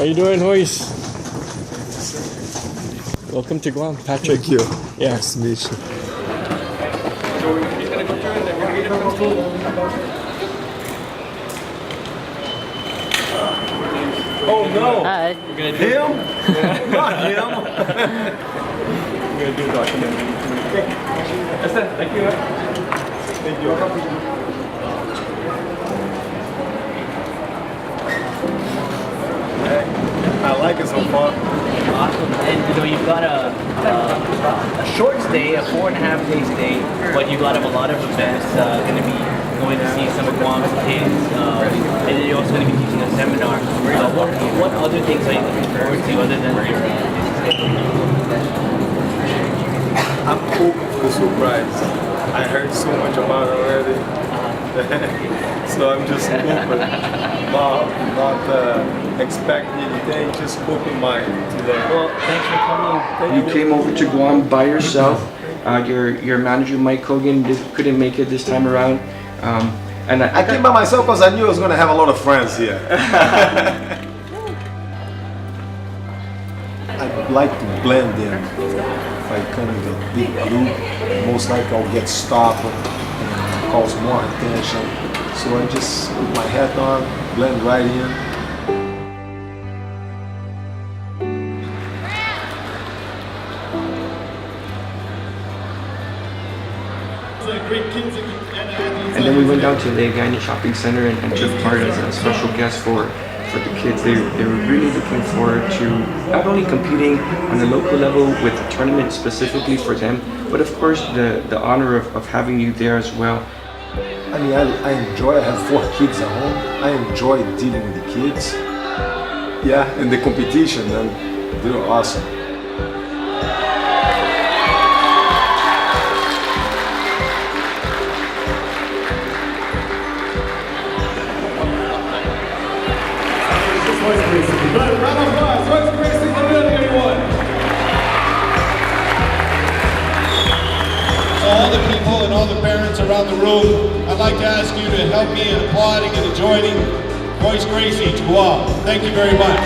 How you doing, Royce? Welcome to Guam, Patrick. Thank you. Yeah. Nice to meet you. Oh no! Hi. We're gonna do him? Yeah. Not him! We're gonna do a documentary. That's it. Thank you. Thank you. I like it so far. Awesome. And you know, you've got a short stay, a 4.5-day stay, but you got a lot of events. Going to be going to see some of Guam's kids, and then you're also going to be teaching a seminar. What other things are you looking forward to other than your I'm open for the surprise. I heard so much about it already. So I'm just open. Not expecting anything, just open mind today. Well, thanks for coming. You came over to Guam by yourself. Your manager Mike Hogan couldn't make it this time around. And I came by myself because I knew I was going to have a lot of friends here. I'd like to blend in. If I come with a big group, most likely I'll get stopped and cause more attention. So I just put my hat on, blend right in. And then we went down to the Guyana Shopping Center and took part as a special guest for the kids. They were really looking forward to not only competing on a local level with a tournament specifically for them, but of course the honor of having you there as well. I mean, I enjoy, I have 4 kids at home. I enjoy dealing with the kids. Yeah, and the competition, man, they're awesome. Royce Gracie. Round of applause. Royce Gracie, good evening, everyone. To all the people and all the parents around the room, I'd like to ask you to help me in applauding and joining Royce Gracie to Guam. Thank you very much.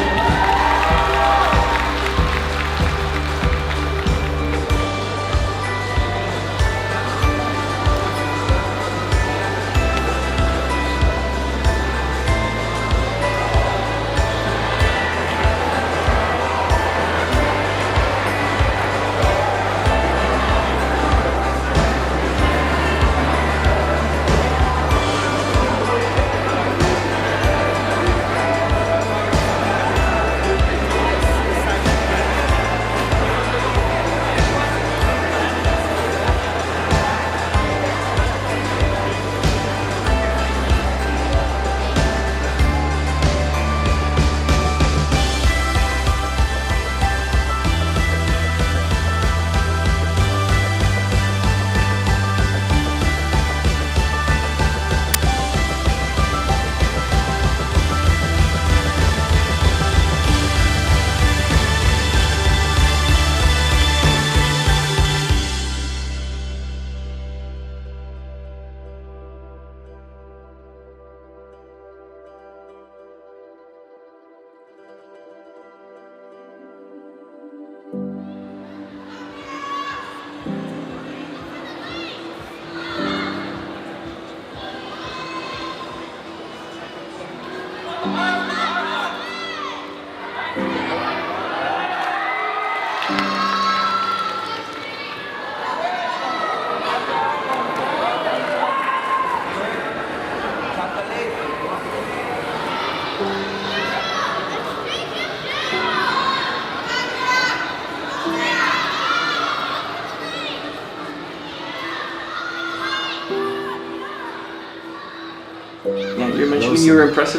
Yeah, you mentioned you were impressed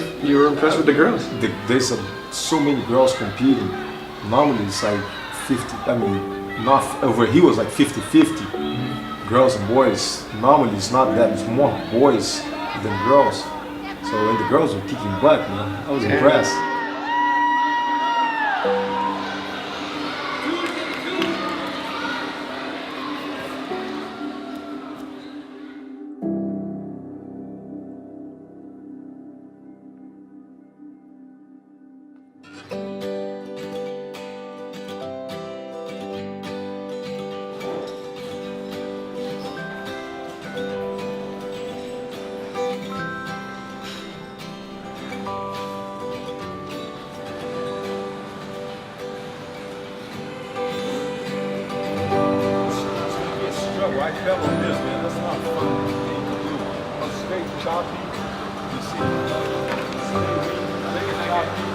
with the girls. There's so many girls competing. Normally it's like 50, I mean, not over here was like 50-50. Girls and boys. Normally it's not that, it's more boys than girls. So when the girls were kicking butt, man, I was impressed. I fell on this, man. That's not a fun thing to do. A straight choppy. You see? Straight choppy.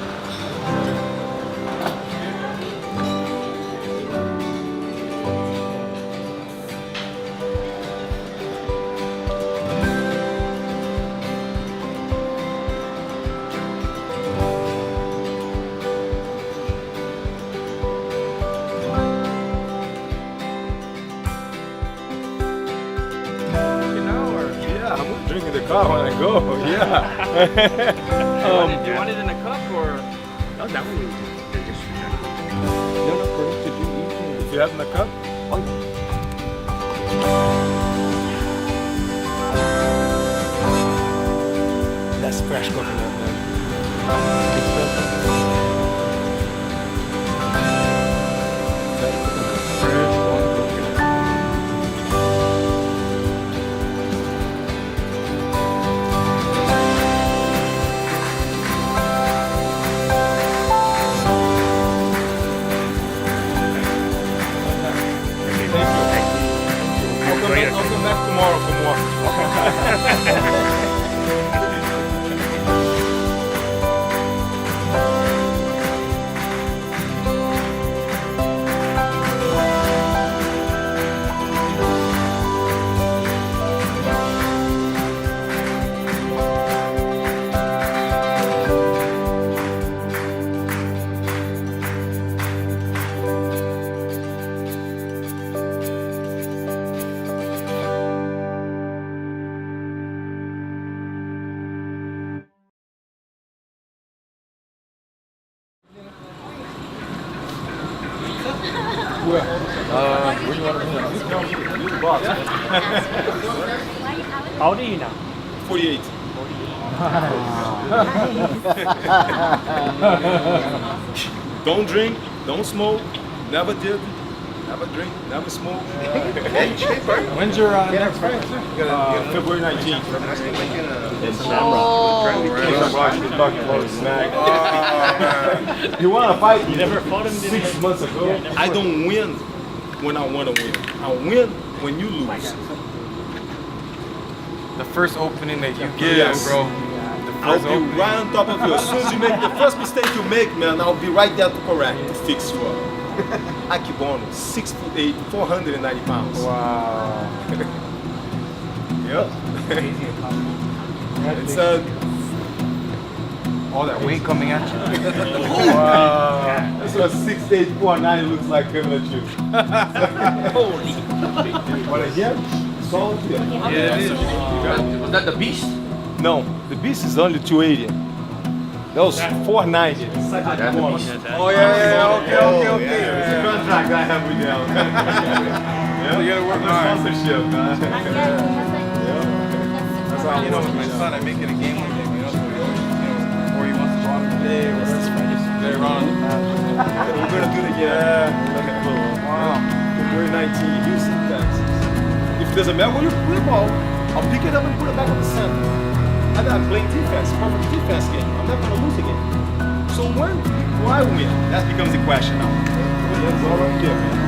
Yeah, I'm gonna drink in the car when I go. Yeah. Do you want it in a cup or? Oh, that one. No, for us to do eating. If you have in the cup. That's fresh coconut, man. I'll come back tomorrow for more. Where do you want to How old are you now? 48. Don't drink, don't smoke, never did, never drink, never smoke. When's your next fight? February 19th. You want to fight? You never fought him, did you? 6 months ago. I don't win when I want to win. I win when you lose. The first opening that you give, Yes. bro. I'll be right on top of you. As soon as you make the first mistake you make, man, I'll be right there to correct, to fix you up. Akibono, 6'8", 490 pounds. Wow. Yep. It's All that weight coming at you. wow. That's what 6'8", 490 looks like coming at you. Holy. But again, solid. Yeah, it is. Was that the beast? No, the beast is only 280. That was 490. Oh yeah, okay. It's a contract I have with them. Yeah, You gotta work the hard. sponsorship, man. That's how I'm with my son. I make it a game with him, you know. So he always, or he wants to go out today, or later on in the past. We're gonna do it again. Wow. February 19, Houston, Texas. If there's a medal, you play ball. I'll pick it up and put it back on the center. I got playing defense, perfect defense game. I'm not gonna lose again. So when do I win? That becomes the question now. That's all right there, man.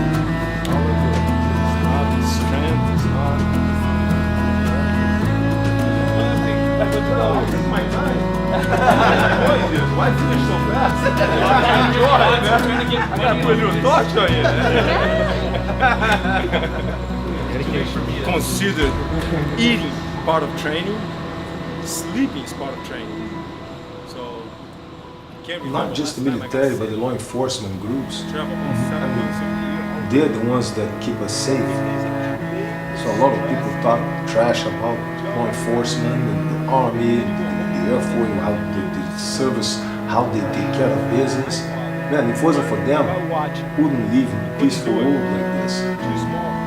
All right there. It's not strength, it's not. This is my time. Why finish so fast? I gotta put a little torch on you. Consider eating part of training. Sleeping is part of training. So, not just the military, but the law enforcement groups. They're the ones that keep us safe. So a lot of people talk trash about law enforcement and the army, the air force, how the service, how they take care of business. Man, if it wasn't for them, we wouldn't live in a peaceful world like this.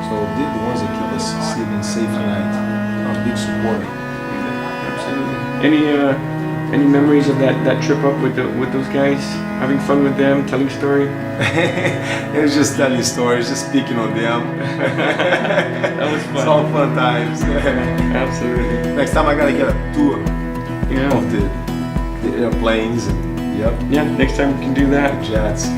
So they're the ones that keep us sleeping safe at night. I'm a big supporter. Any memories of that trip up with those guys? Having fun with them, telling story? It was just telling stories, just speaking on them. That was fun. It's all fun times. Absolutely. Next time I gotta get a tour Yeah. of the airplanes and yep, Yeah. Next time we can do that. jets.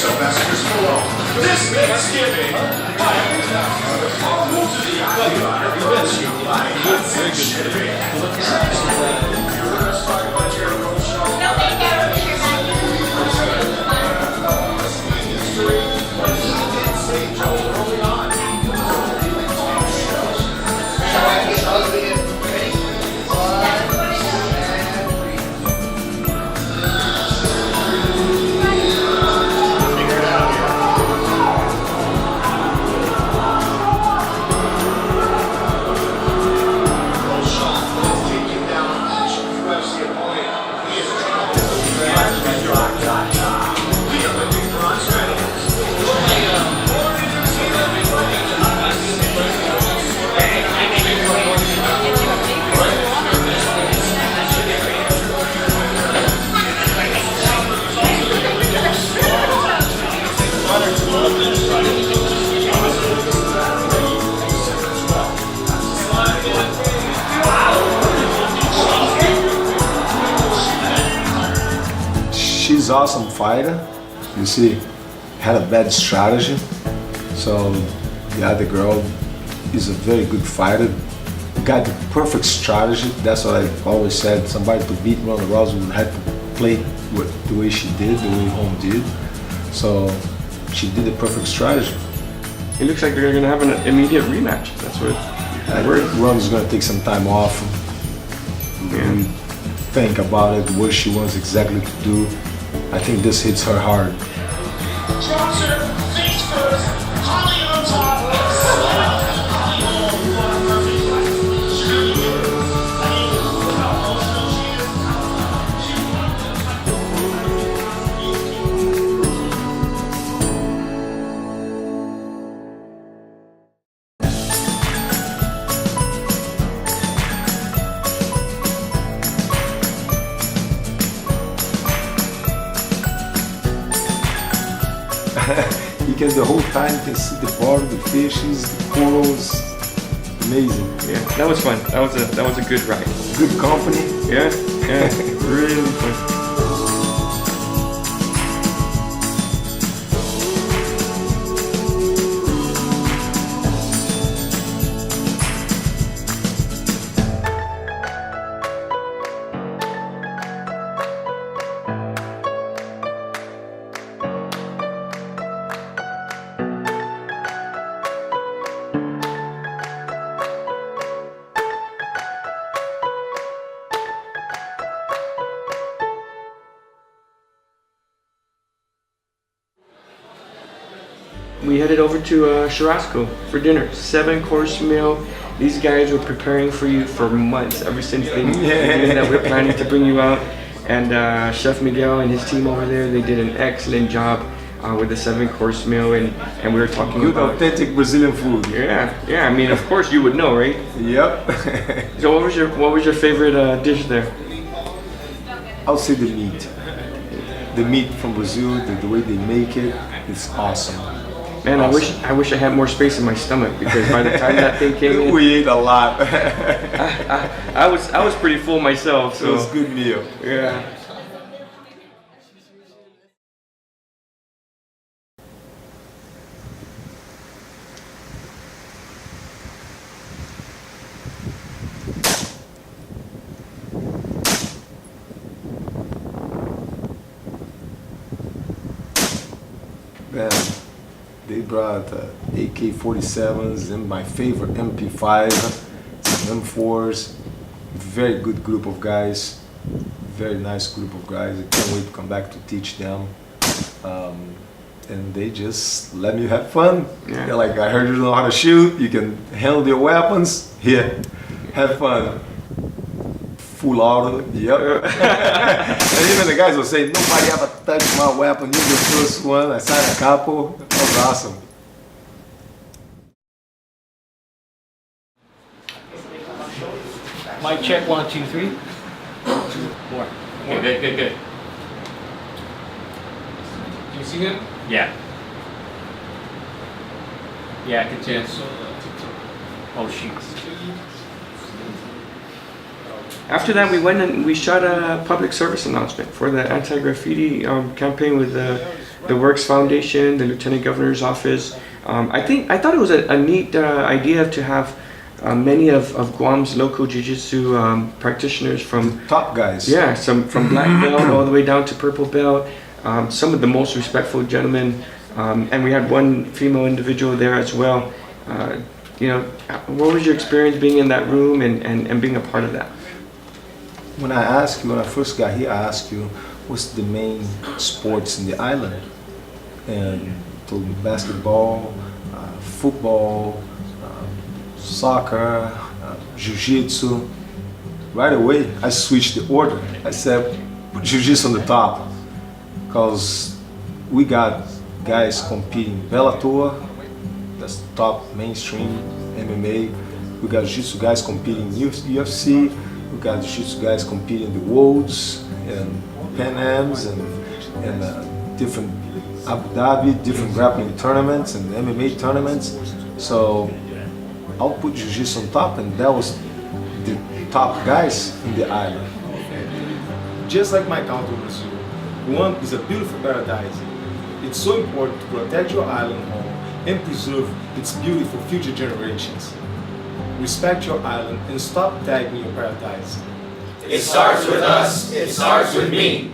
Sylvester's below. This Thanksgiving, all move to the Octagon brought to you by She's awesome fighter. You see, had a bad strategy. So the other girl is a very good fighter. Got the perfect strategy. That's what I always said. Somebody to beat Ronda Rousey would have to play the way she did, the way Holm did. So she did the perfect strategy. It looks like they're gonna have an immediate rematch. That's what I think Ronda's gonna take some time off. Really think about it, what she wants exactly to do. I think this hits her hard. Johnson, face first, Holly on top. You can, the whole time you can see the water, the fishes, the corals. Amazing. Yeah, that was fun. That was a good ride. Good company. Yeah, really fun. We headed over to Churrasco for dinner. 7-course meal. These guys were preparing for you for months, ever since they knew that we're planning to bring you out. And Chef Miguel and his team over there, they did an excellent job with the 7-course meal, and we were talking Good, about authentic Brazilian food. Yeah. I mean, of course you would know, right? Yep. So what was your favorite dish there? I'll say the meat. The meat from Brazil, the way they make it, it's awesome. Man, awesome. I wish I had more space in my stomach, because by the time that thing came in, we ate a lot. I was pretty full myself. So it was a good meal. Yeah. Man, they brought AK-47s and my favorite MP5, some M4s. Very good group of guys. Very nice group of guys. I can't wait to come back to teach them. And they just let me have fun. Yeah. They're like, I heard you know how to shoot. You can handle your weapons. Here, have fun. Full auto, yep. And even the guys will say, nobody ever touched my weapon, you're the first one. I signed a couple. That was awesome. Mic check, 1, 2, 3. 4. Okay, good. Do you see him? Yeah. Yeah, I can see. Oh, shoot. After that, we went and we shot a public service announcement for the anti-graffiti campaign with the Works Foundation, the Lieutenant Governor's Office. I thought it was a neat idea to have many of Guam's local Jiu-Jitsu practitioners from Top guys. yeah, some from black belt all the way down to purple belt. Some of the most respectful gentlemen, and we had one female individual there as well. You know, what was your experience being in that room and being a part of that? When I first got here, I asked you what's the main sports in the island, and told me basketball, football, soccer, jiu-jitsu. Right away, I switched the order. I said, put jiu-jitsu on the top, because we got guys competing Bellator, that's the top mainstream MMA. We got jiu-jitsu guys competing UFC. We got jiu-jitsu guys competing in the Worlds and Pan Ams and different Abu Dhabi, different grappling tournaments and MMA tournaments. So I'll put jiu-jitsu on top, and that was the top guys in the island. Just like my country, Brazil, Guam is a beautiful paradise. It's so important to protect your island home and preserve its beauty for future generations. Respect your island and stop tagging your paradise. It starts with us, it starts with me.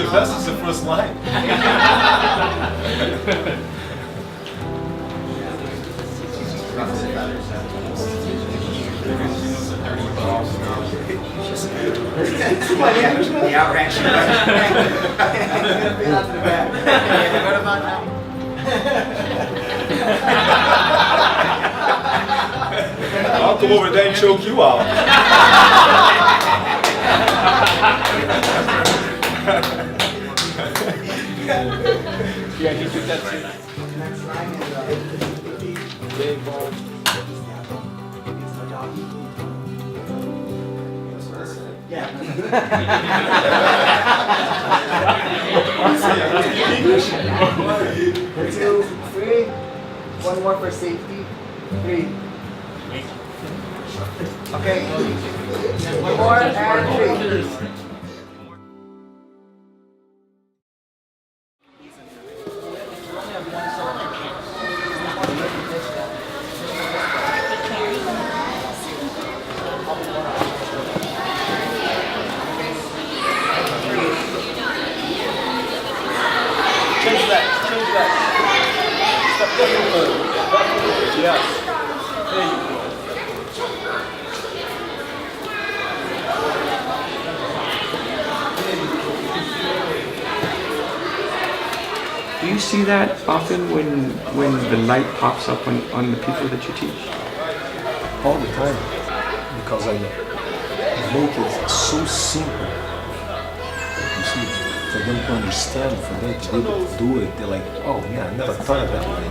That's the first line. I'll come over there and choke you out. Yeah, he took that too. One, two, three. One more for safety. 3. Okay. One more and 3. Do you see that often when the light pops up on the people that you teach? All the time, because I make it so simple. You see, for them to understand, for them to be able to do it, they're like, oh man, I never thought of that way.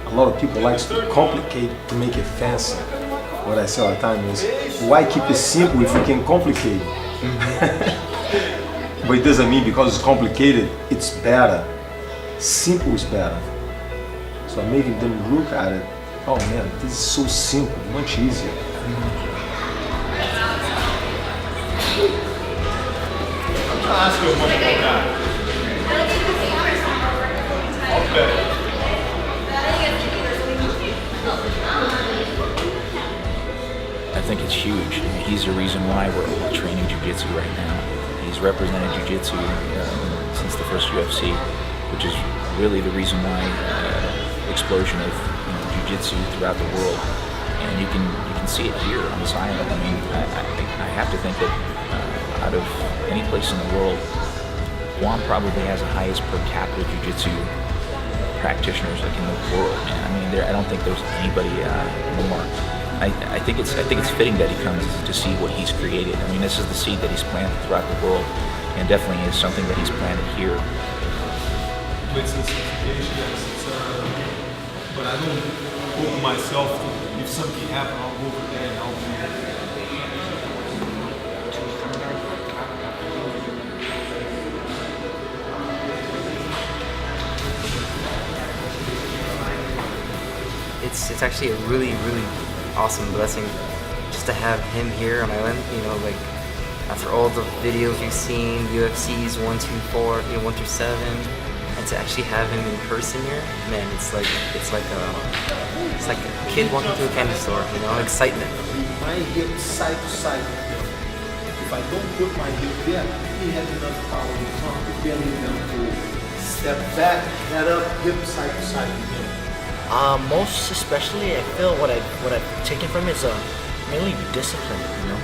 A lot of people like to complicate to make it fancy. What I say all the time is, why keep it simple if you can complicate it? But it doesn't mean because it's complicated, it's better. Simple is better. So I'm making them look at it, oh man, this is so simple, much easier. I'm gonna ask you one more time. Okay. I think it's huge. He's the reason why we're all training Jiu-Jitsu right now. He's represented Jiu-Jitsu since the first UFC, which is really the reason why explosion of Jiu-Jitsu throughout the world. And you can see it here on this island. I mean, I have to think that out of any place in the world, Guam probably has the highest per capita Jiu-Jitsu practitioners like in the world. Man. I mean, I don't think there's anybody more. I think it's fitting that he comes to see what he's created. I mean, this is the seed that he's planted throughout the world, and definitely is something that he's planted here. With certification, yes, but I don't open myself to, if something happens, I'll go over there and I'll do it. It's actually a really awesome blessing just to have him here on Island. You know, like after all the videos you've seen, UFCs 1, 2, 4, 1 through 7, and to actually have him in person here, man, it's like a kid walking through a candy store. You know, excitement. My hip side to side. If I don't put my hip there, he has enough power to come to bend it down to step back, head up, hip side to side again. Most especially, I feel what I've taken from it is mainly discipline. You know,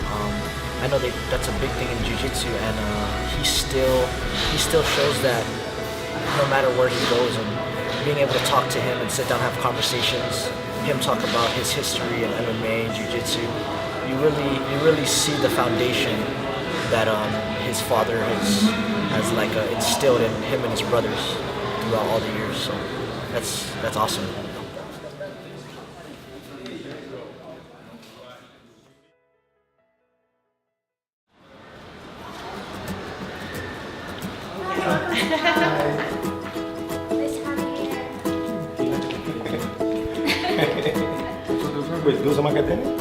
I know that's a big thing in jiu-jitsu, and he still shows that no matter where he goes, and being able to talk to him and sit down and have conversations, him talk about his history in MMA and jiu-jitsu, you really see the foundation that his father has like instilled in him and his brothers throughout all the years. So that's awesome. Wait, those are my cadena?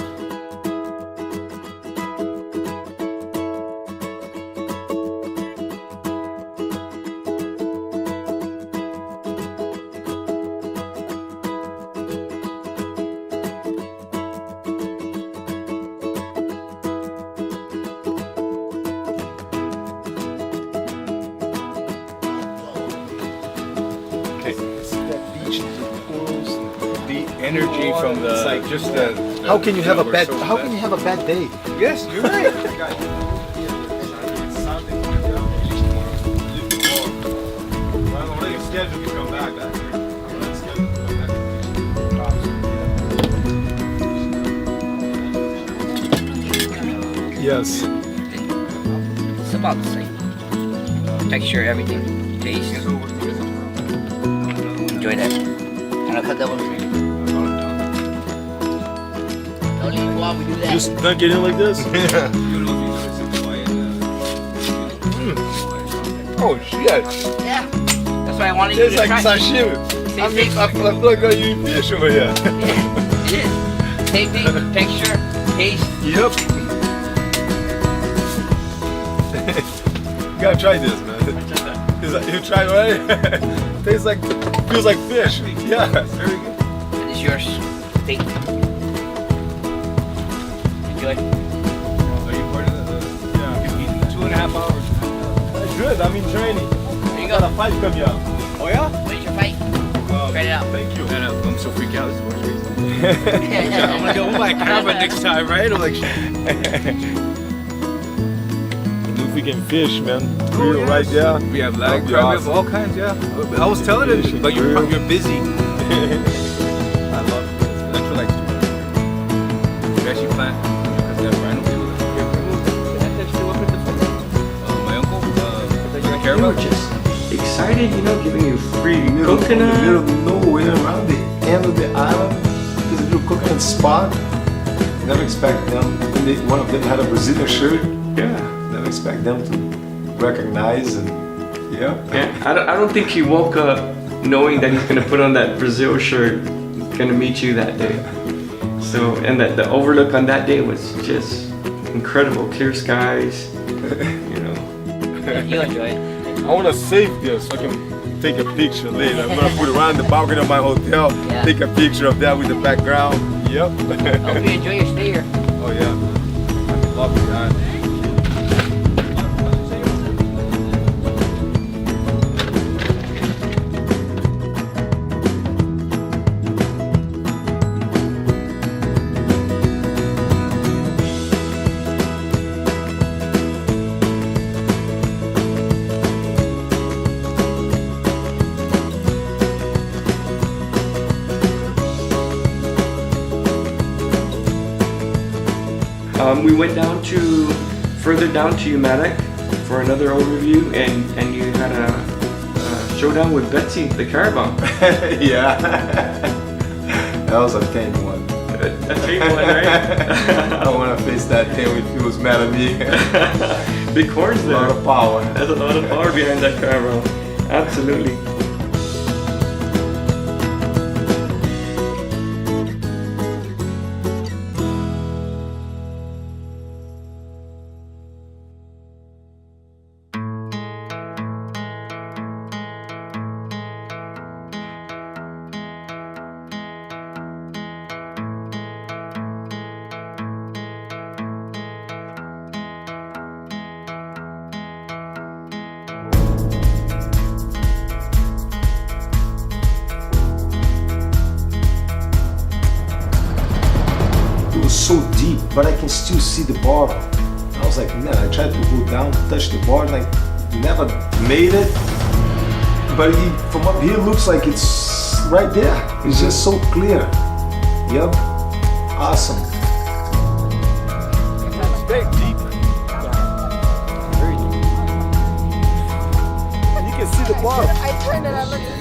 Energy from the like just how can you have a bad day? Yes, you're right. Yes. It's about the same. Texture, everything, taste. Enjoy that. And I'll cut that one for you. Don't leave while we do that. Just dunk it in like this? Oh shit! Yeah. That's why I wanted you to It's like try. sashimi. I feel like I eat fish over here. It is. Same thing, texture, taste. Yep. You gotta try this, man. You tried already? Tastes like, feels like fish. Yeah, very good. And it's yours. Take. Enjoy. Are you part of the? Yeah. 2.5 hours. That's good. I'm in training. There you go. I got a fight coming up. Oh yeah? When's your fight? Try it out. Thank you. No, I'm so freaked out. I'm gonna go buy a caravan next time, right? I'm like, If we can fish, man. Real right there. we have lag That'd be crab, we have awesome. all kinds, yeah. I was telling him, but you're busy. I love it. That's what I like. We actually plan because that rhino my uncle, They caravan. were just excited, you know, giving you free coconut. In the middle of nowhere, around the end of the island, there's a little coconut spot. Never expect them. One of them had a Brazilian shirt. Yeah. Never expect them to recognize and yeah. I don't think he woke up knowing that he's gonna put on that Brazil shirt, gonna meet you that day. So, and that the overlook on that day was just incredible. Clear skies, you know. You enjoy it. I want to save this so I can take a picture later. I'm gonna put it around the balcony of my hotel. Yeah. Take a picture of that with the background. Yep. I hope you enjoy your stay here. Oh yeah. I love it, guys. We went down to further down to Umatic for another overview, and you had a showdown with Betsy, the Carabao. Yeah, that was a tame one. A tame one, right? I don't want to face that tame if he was mad at me. Big horns there. A lot of power. There's a lot of power behind that Carabao. Absolutely. So deep, but I can still see the bottom. I was like, man, I tried to go down, touch the bottom, I never made it. But from up here, looks like it's right there. It's just so clear. Yep, awesome. Stay deep. Very deep. And you can see the bottom. I turned it, I looked at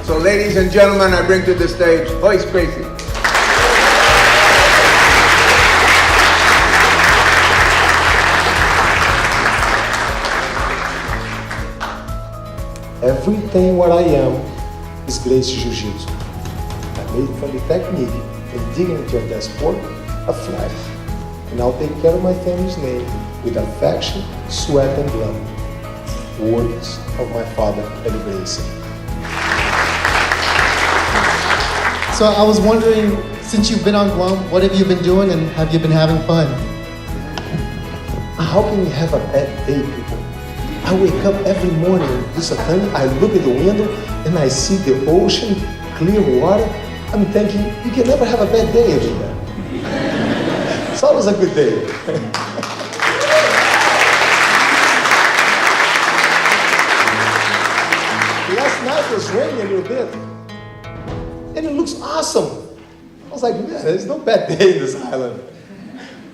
So ladies and gentlemen, I bring to the stage Royce Gracie. Everything what I am is Gracie Jiu-Jitsu. I made from the technique and dignity of that sport a flag. And I'll take care of my family's name with affection, sweat, and blood. Words of my father, Eddie Gracie. So I was wondering, since you've been on Guam, what have you been doing and have you been having fun? How can we have a bad day, people? I wake up every morning, it's a thing, I look at the window and I see the ocean, clear water. I'm thinking, you can never have a bad day every day. It's always a good day. Last night it was raining a little bit. And it looks awesome. I was like, man, there's no bad day in this island.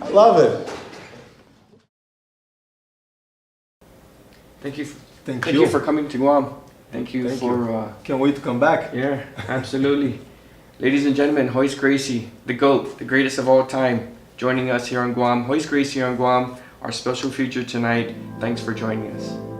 I love it. Thank you. Thank you for coming to Guam. Thank you. Can't wait to come back. Yeah, absolutely. Ladies and gentlemen, Royce Gracie, the GOAT, the greatest of all time, joining us here on Guam. Royce Gracie on Guam, our special feature tonight. Thanks for joining us.